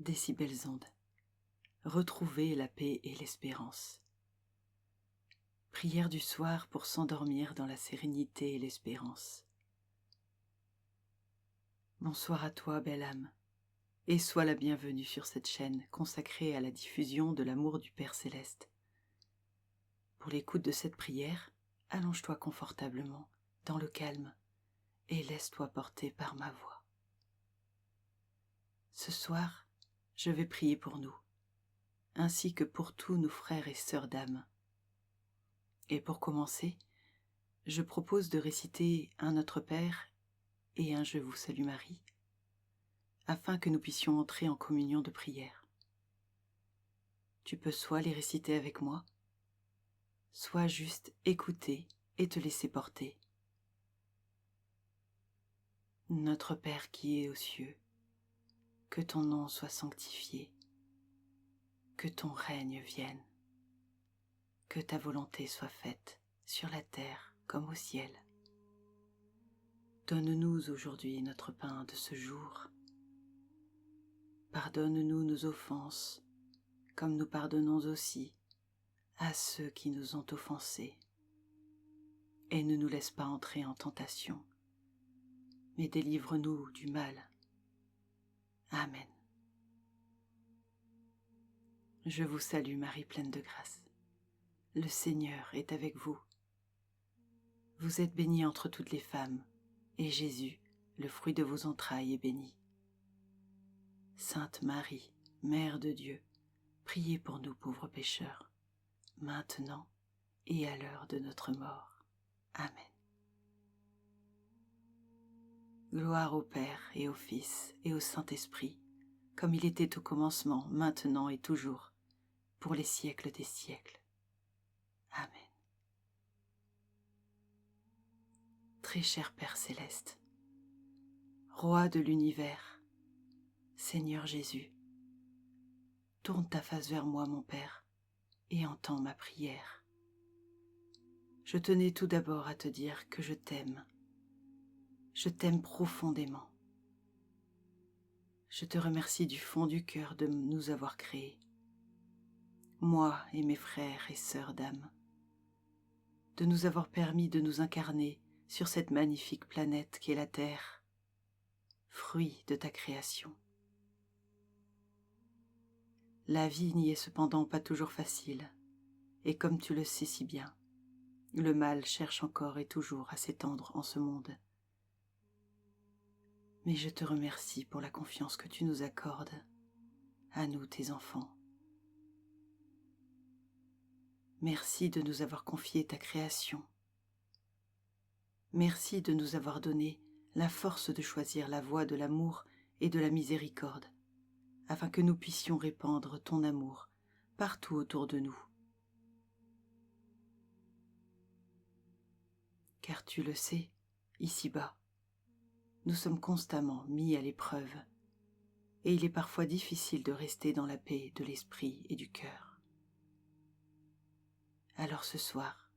des si belles ondes, retrouver la paix et l'espérance. Prière du soir pour s'endormir dans la sérénité et l'espérance. Bonsoir à toi, belle âme, et sois la bienvenue sur cette chaîne consacrée à la diffusion de l'amour du Père Céleste. Pour l'écoute de cette prière, allonge-toi confortablement, dans le calme, et laisse-toi porter par ma voix. Ce soir, je vais prier pour nous, ainsi que pour tous nos frères et sœurs d'âme. Et pour commencer, je propose de réciter un Notre Père et un Je vous salue Marie, afin que nous puissions entrer en communion de prière. Tu peux soit les réciter avec moi, soit juste écouter et te laisser porter. Notre Père qui es aux cieux, que ton nom soit sanctifié, que ton règne vienne, que ta volonté soit faite sur la terre comme au ciel. Donne-nous aujourd'hui notre pain de ce jour. Pardonne-nous nos offenses, comme nous pardonnons aussi à ceux qui nous ont offensés. Et ne nous laisse pas entrer en tentation, mais délivre-nous du mal. Amen. Je vous salue Marie pleine de grâce. Le Seigneur est avec vous. Vous êtes bénie entre toutes les femmes, et Jésus, le fruit de vos entrailles, est béni. Sainte Marie, Mère de Dieu, priez pour nous pauvres pécheurs, maintenant et à l'heure de notre mort. Amen. Gloire au Père et au Fils et au Saint-Esprit, comme il était au commencement, maintenant et toujours, pour les siècles des siècles. Amen. Très cher Père Céleste, Roi de l'univers, Seigneur Jésus, tourne ta face vers moi, mon Père, et entends ma prière. Je tenais tout d'abord à te dire que je t'aime profondément. Je te remercie du fond du cœur de nous avoir créés, moi et mes frères et sœurs d'âme, de nous avoir permis de nous incarner sur cette magnifique planète qu'est la Terre, fruit de ta création. La vie n'y est cependant pas toujours facile, et comme tu le sais si bien, le mal cherche encore et toujours à s'étendre en ce monde. Mais je te remercie pour la confiance que tu nous accordes, à nous tes enfants. Merci de nous avoir confié ta création. Merci de nous avoir donné la force de choisir la voie de l'amour et de la miséricorde, afin que nous puissions répandre ton amour partout autour de nous. Car tu le sais, ici-bas, nous sommes constamment mis à l'épreuve, et il est parfois difficile de rester dans la paix de l'esprit et du cœur. Alors ce soir,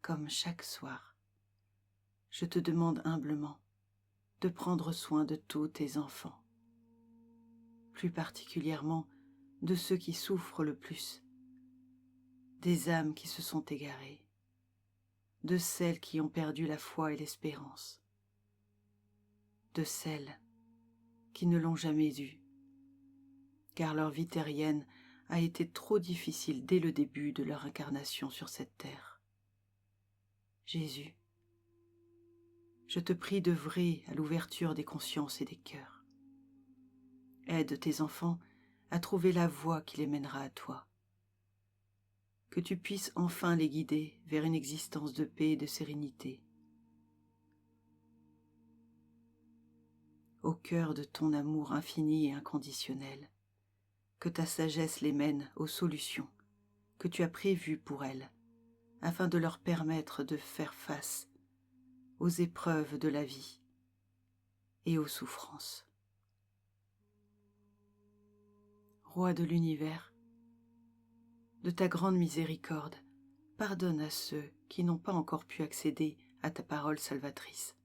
comme chaque soir, je te demande humblement de prendre soin de tous tes enfants, plus particulièrement de ceux qui souffrent le plus, des âmes qui se sont égarées, de celles qui ont perdu la foi et l'espérance, de celles qui ne l'ont jamais eue, car leur vie terrienne a été trop difficile dès le début de leur incarnation sur cette terre. Jésus, je te prie d'œuvrer à l'ouverture des consciences et des cœurs. Aide tes enfants à trouver la voie qui les mènera à toi. Que tu puisses enfin les guider vers une existence de paix et de sérénité. Au cœur de ton amour infini et inconditionnel, que ta sagesse les mène aux solutions que tu as prévues pour elles, afin de leur permettre de faire face aux épreuves de la vie et aux souffrances. Roi de l'univers, de ta grande miséricorde, pardonne à ceux qui n'ont pas encore pu accéder à ta parole salvatrice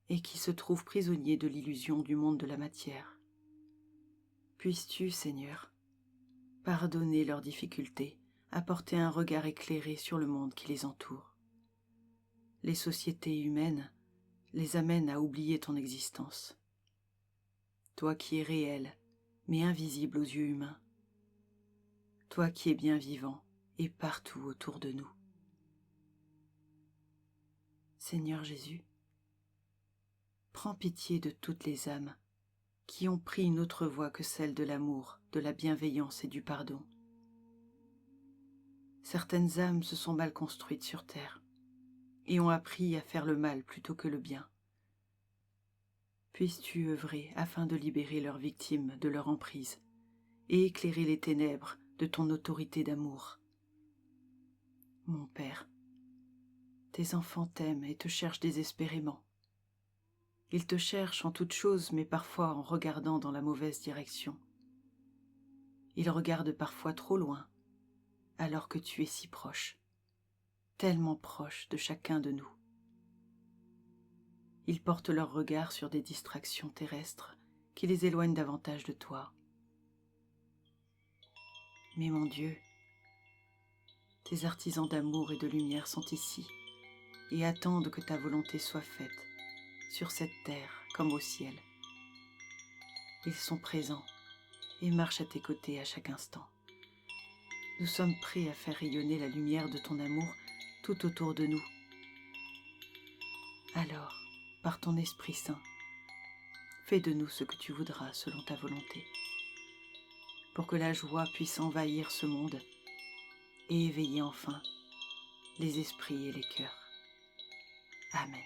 et qui se trouvent prisonniers de l'illusion du monde de la matière. Puisses-tu, Seigneur, pardonner leurs difficultés, apporter un regard éclairé sur le monde qui les entoure. Les sociétés humaines les amènent à oublier ton existence. Toi qui es réel, mais invisible aux yeux humains. Toi qui es bien vivant et partout autour de nous. Seigneur Jésus, prends pitié de toutes les âmes qui ont pris une autre voie que celle de l'amour, de la bienveillance et du pardon. Certaines âmes se sont mal construites sur terre et ont appris à faire le mal plutôt que le bien. Puisses-tu œuvrer afin de libérer leurs victimes de leur emprise et éclairer les ténèbres de ton autorité d'amour. Mon Père, tes enfants t'aiment et te cherchent désespérément. Ils te cherchent en toutes choses, mais parfois en regardant dans la mauvaise direction. Ils regardent parfois trop loin, alors que tu es si proche, tellement proche de chacun de nous. Ils portent leur regard sur des distractions terrestres qui les éloignent davantage de toi. Mais mon Dieu, tes artisans d'amour et de lumière sont ici et attendent que ta volonté soit faite, sur cette terre comme au ciel. Ils sont présents et marchent à tes côtés à chaque instant. Nous sommes prêts à faire rayonner la lumière de ton amour tout autour de nous. Alors, par ton Esprit Saint, fais de nous ce que tu voudras selon ta volonté, pour que la joie puisse envahir ce monde et éveiller enfin les esprits et les cœurs. Amen.